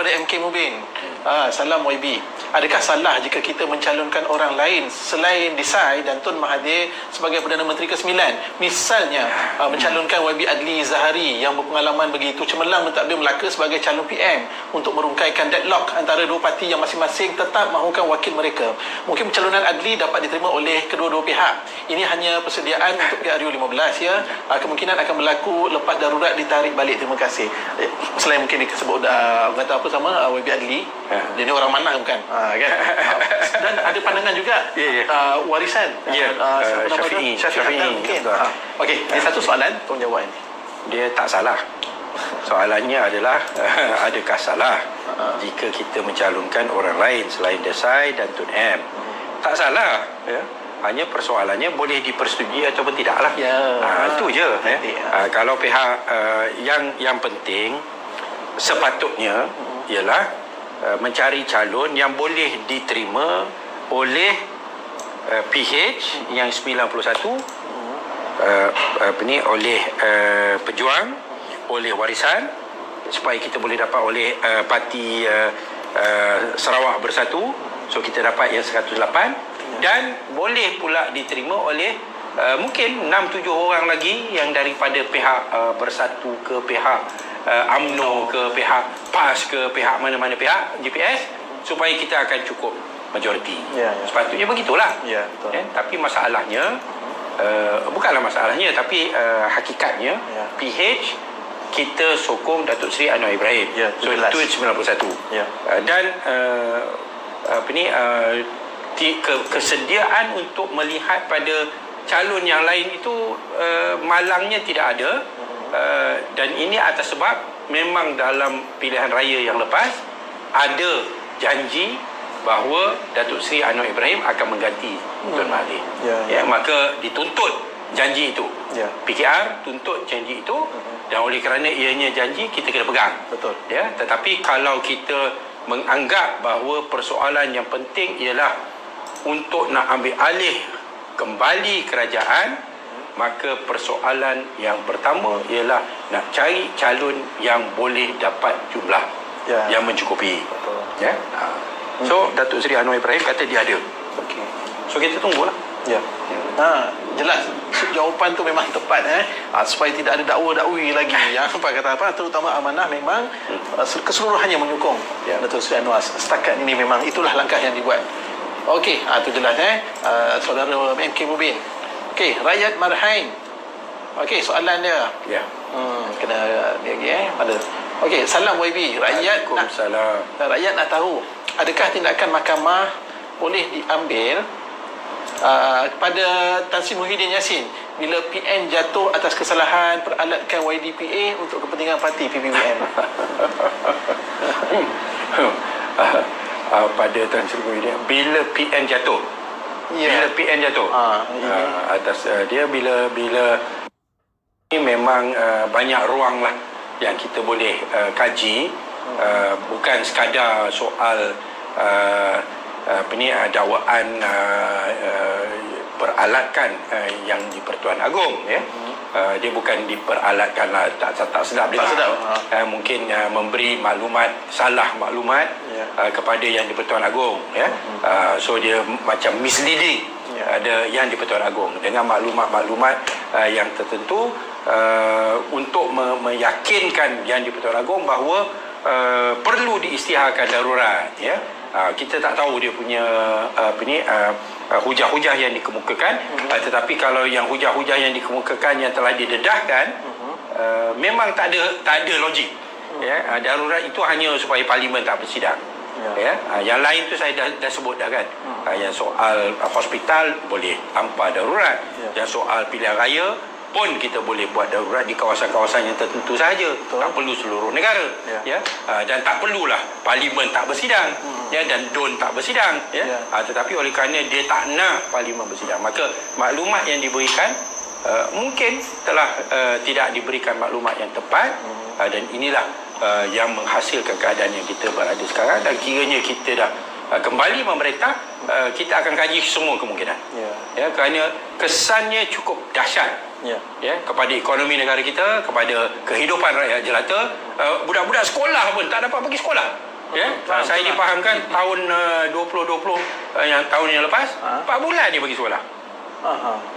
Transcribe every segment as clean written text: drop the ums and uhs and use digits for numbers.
daripada MK Mubin. Salam YB. Adakah salah jika kita mencalonkan orang lain selain Desai dan Tun Mahathir sebagai Perdana Menteri ke-9? Misalnya mencalonkan YB Adli Zahari yang berpengalaman begitu cemerlang mentadbir Melaka sebagai calon PM untuk merungkaikan deadlock antara dua parti yang masing-masing tetap mahukan wakil mereka. Mungkin pencalonan Adli dapat diterima oleh kedua-dua pihak. Ini hanya persediaan untuk PRU 15 ya. Kemungkinan akan berlaku lepas darurat ditarik balik. Terima kasih. Selain mungkin disebut kata apa sama YB Adli, dia ni orang mana bukan? Kan? Dan ada pandangan juga warisan Syafi'i mungkin. Okey, ini satu soalan, tolong jawab ini. Dia tak salah. Soalannya adalah adakah salah jika kita mencalonkan orang lain selain Desai dan Tun M? Tak salah ya. Hanya persoalannya boleh dipersetujui ataupun tidak lah. Itu je ya. Kalau pihak yang penting sepatutnya ialah mencari calon yang boleh diterima oleh PH yang 91, oleh Pejuang, oleh Warisan, supaya kita boleh dapat oleh parti Sarawak Bersatu, so kita dapat yang 108, dan boleh pula diterima oleh mungkin 6-7 orang lagi yang daripada pihak Bersatu ke pihak UMNO ke pihak PAS ke pihak mana-mana pihak GPS, supaya kita akan cukup majoriti. Sepatutnya begitulah. Tapi masalahnya bukanlah masalahnya, tapi hakikatnya PH kita sokong Datuk Seri Anwar Ibrahim. So itu 91. Dan kesediaan untuk melihat pada calon yang lain itu malangnya tidak ada. Dan ini atas sebab memang dalam pilihan raya yang lepas ada janji bahawa Datuk Seri Anwar Ibrahim akan mengganti Tun Mahathir. Maka dituntut janji itu. PKR tuntut janji itu, dan oleh kerana ianya janji, kita kena pegang. Betul. Tetapi kalau kita menganggap bahawa persoalan yang penting ialah untuk nak ambil alih kembali kerajaan, maka persoalan yang pertama ialah nak cari calon yang boleh dapat jumlah yang mencukupi. So Datuk Seri Anwar Ibrahim kata dia ada. So kita tunggulah. Jelas jawapan tu memang tepat supaya tidak ada dakwa-dakwi lagi yang kata apa, terutama Amanah memang keseluruhannya menyokong Datuk Seri Anwar. Setakat ini memang itulah langkah yang dibuat. Okey, itu jelas saudara MK Mubin. Okey, Rakyat Marhain. Okey, soalan dia. Kena dia lagi pada. Okey, salam YB. Rakyat nak tahu, adakah tindakan mahkamah boleh diambil kepada Tan Sri Muhyiddin Yassin bila PN jatuh atas kesalahan peralatkan YDPA untuk kepentingan parti PPBM? Pada Tan Sri Muhyiddin bila PN jatuh, bila PN jatuh atas dia, bila ini memang banyak ruang lah yang kita boleh kaji, bukan sekadar soal dakwaan peralatkan yang di Pertuan Agong dia bukan diperalatkan lah, tak sedap dia mungkin memberi salah maklumat kepada yang di Pertuan Agong so dia macam misleading ada yang di Pertuan Agong dengan maklumat-maklumat yang tertentu untuk meyakinkan yang di Pertuan Agong bahawa perlu diisytiharkan darurat kita tak tahu dia punya hujah-hujah yang dikemukakan, tetapi kalau yang hujah-hujah yang dikemukakan yang telah didedahkan memang tak ada logik. Darurat itu hanya supaya parlimen tak bersidang. Yang lain tu saya dah sebut dah kan. Yang soal hospital boleh tanpa darurat. Yang soal pilihan raya pun kita boleh buat darurat di kawasan-kawasan yang tertentu sahaja. Tak perlu seluruh negara. Dan tak perlulah parlimen tak bersidang. Dan DUN tak bersidang. Tetapi oleh kerana dia tak nak parlimen bersidang, maka maklumat yang diberikan mungkin telah tidak diberikan maklumat yang tepat. Dan inilah yang menghasilkan keadaan yang kita berada sekarang. Dan kiranya kita dah kembali memerintah, kita akan kaji semua kemungkinan. Kerana kesannya cukup dahsyat kepada ekonomi negara kita, kepada kehidupan rakyat jelata. Budak-budak sekolah pun tak dapat pergi sekolah. Ya, saya dipahamkan tahun 2020 yang tahun yang lepas 4 bulan dia bagi sekolah.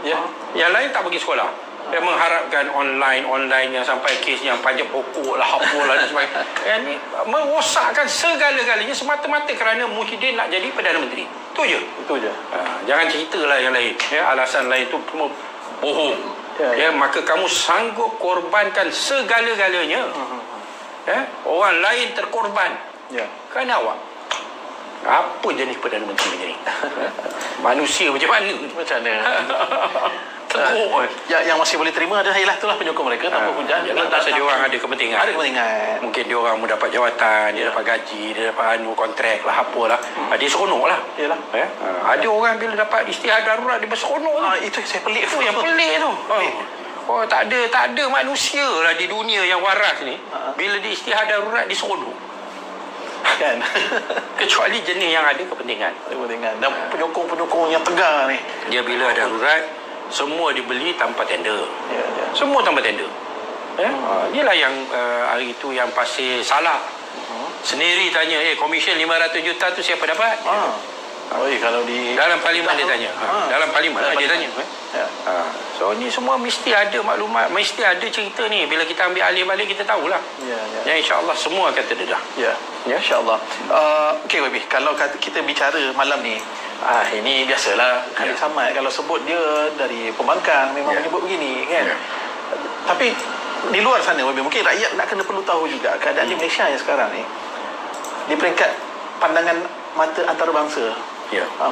Ya. Yang lain tak bagi sekolah. Dia mengharapkan online yang sampai kes yang panjat pokok lah, apalah dan sebagainya. Yang ni merosakkan segala-galanya semata-mata kerana Muhyiddin nak jadi Perdana Menteri. Itu je. Jangan ceritalah yang lain. Ya, alasan lain tu semua bohong. Ya, maka kamu sanggup korbankan segala-galanya. Ya, orang lain terkorban. Kerana awak. Apa jenis Perdana Menteri ni? Manusia macam mana? Teruk. Yang masih boleh terima adalah itulah penyokong mereka tanpa hujah. Pasal dia orang ada kepentingan. Mungkin dia orang mendapat jawatan, dia dapat gaji, dia dapat kontrak lah, apalah. Dia seronok lah. Ada orang bila dapat istiadat darurat dia berseronok. Itu saya pelik. Itu yang pelik tu. Oh, tak ada manusia lah di dunia yang waras ni. Bila di istiadat darurat dia seronok. Kan? Kecuali jenis yang ada kepentingan. Dan penyokong-penyokong yang tegar ni. Dia bila darurat semua dibeli tanpa tender. Semua tanpa tender. Inilah yang hari itu yang Pasir salah. Sendiri tanya, komisen 500 juta tu siapa dapat? Kalau di dalam parlimen dia tanya. Dalam parlimen dia tanya. So ni semua mesti ada maklumat, mesti ada cerita ni. Bila kita ambil alih balik kita tahulah. Ya, insya-Allah semua akan terdedah. Ya, insya-Allah. Okey Wabi, kalau kita bicara malam ni, ini biasalah Khalid Samad kalau sebut dia dari pembangkang memang menyebut begini kan. Tapi di luar sana Wabi, mungkin rakyat nak kena perlu tahu juga keadaan di Malaysia yang sekarang ni di peringkat pandangan mata antarabangsa.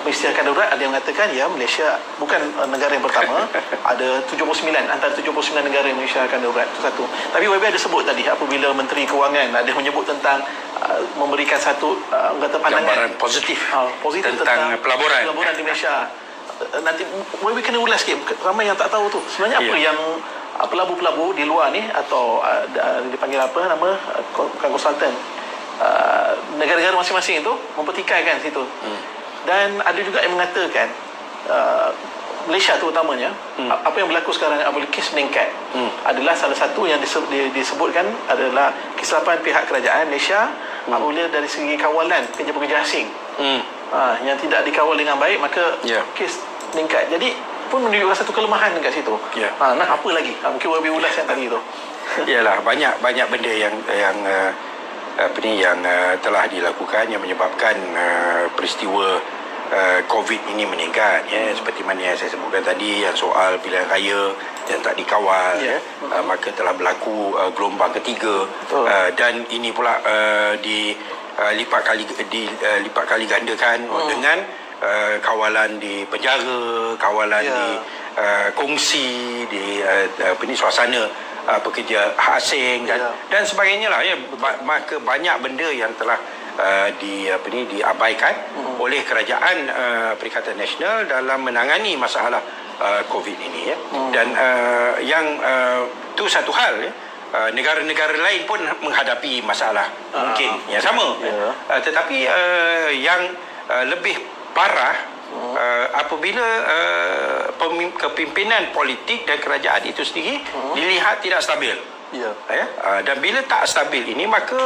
Peristiwa darurat ada yang mengatakan Malaysia bukan negara yang pertama. Ada 79 antara 79 negara yang mengisytiharkan darurat, itu satu. Tapi YB ada sebut tadi apabila Menteri Kewangan ada menyebut tentang memberikan satu kata pandangan gambaran positif tentang pelaburan di Malaysia. Nanti YB kena ulas sikit, ramai yang tak tahu tu sebenarnya apa yang pelabur-pelabur di luar ni atau dipanggil apa nama bukan konsultan, negara-negara masing-masing itu mempertikaikan situ. Dan ada juga yang mengatakan Malaysia tu utamanya apa yang berlaku sekarang apabila kes meningkat adalah salah satu yang disebutkan adalah kesilapan pihak kerajaan Malaysia apabila dari segi kawalan pekerja-pekerja asing yang tidak dikawal dengan baik, maka kes meningkat. Jadi pun menunjukkan satu kelemahan dekat situ. Nah, apa lagi? Mungkin lebih ulas yang tadi tu. Yalah, banyak benda yang telah dilakukan yang menyebabkan peristiwa COVID ini meningkat, seperti mana yang saya sebutkan tadi, yang soal pilihan raya yang tak dikawal, maka telah berlaku gelombang ketiga, dan ini pula dilipat kali gandakan dengan kawalan di penjara, kawalan di kongsi di suasana pekerja asing dan sebagainya lah, maka banyak benda yang telah diabaikan oleh kerajaan Perikatan Nasional dalam menangani masalah COVID ini dan yang tu satu hal negara-negara lain pun menghadapi masalah mungkin yang sama, tetapi yang lebih parah apabila kepimpinan politik dan kerajaan itu sendiri dilihat tidak stabil. Dan bila tak stabil ini, maka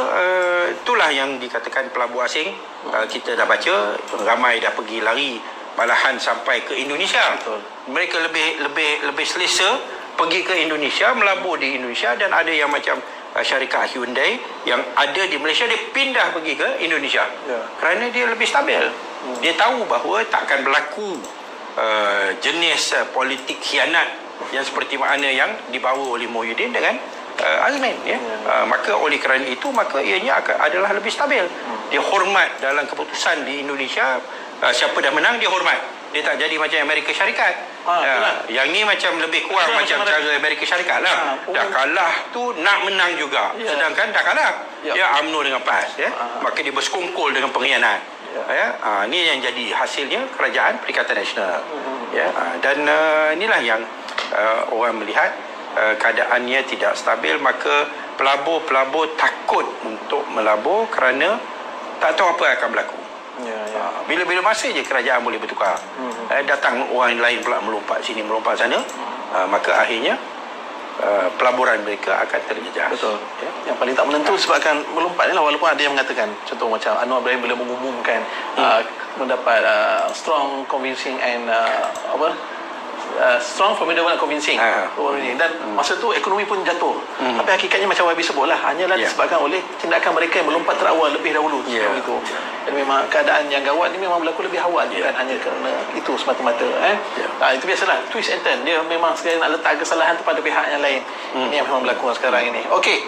itulah yang dikatakan pelabur asing. Kita dah baca ramai dah pergi lari malahan sampai ke Indonesia. Mereka lebih selesa pergi ke Indonesia, melabur di Indonesia, dan ada yang macam syarikat Hyundai yang ada di Malaysia, dia pindah pergi ke Indonesia kerana dia lebih stabil. Dia tahu bahawa takkan berlaku jenis politik khianat yang seperti mana yang dibawa oleh Muhyiddin dengan Azmin, maka oleh kerana itu, maka ianya adalah lebih stabil. Dia hormat dalam keputusan di Indonesia. Siapa dah menang dia hormat. Dia tak jadi macam Amerika Syarikat. Yang ni macam lebih kurang macam cara Amerika Syarikat lah. Dah kalah tu nak menang juga, sedangkan dah kalah UMNO dengan PAS, maka dia bersekongkol dengan pengkhianat. Ini yang jadi hasilnya kerajaan Perikatan Nasional. Dan inilah yang orang melihat keadaannya tidak stabil, maka pelabur-pelabur takut untuk melabur kerana tak tahu apa yang akan berlaku. Bila-bila masa je kerajaan boleh bertukar. Datang orang lain pula melompat sini melompat sana, maka akhirnya pelaburan mereka akan terjejas. Betul. Yang paling tak menentu sebabkan melompat ni lah, walaupun ada yang mengatakan contoh macam Anwar Ibrahim boleh mengumumkan mendapat strong convincing and strong formidable and convincing dan masa tu ekonomi pun jatuh, tapi hakikatnya macam YB sebut lah, hanyalah disebabkan oleh tindakan mereka yang melompat terawal lebih dahulu sebelum itu. Dan memang keadaan yang gawat ni memang berlaku lebih awal, bukan hanya kerana itu semata-mata. Itu biasalah, twist and turn, dia memang sekali nak letak kesalahan kepada pihak yang lain. Ini yang memang berlaku sekarang ini. Okey.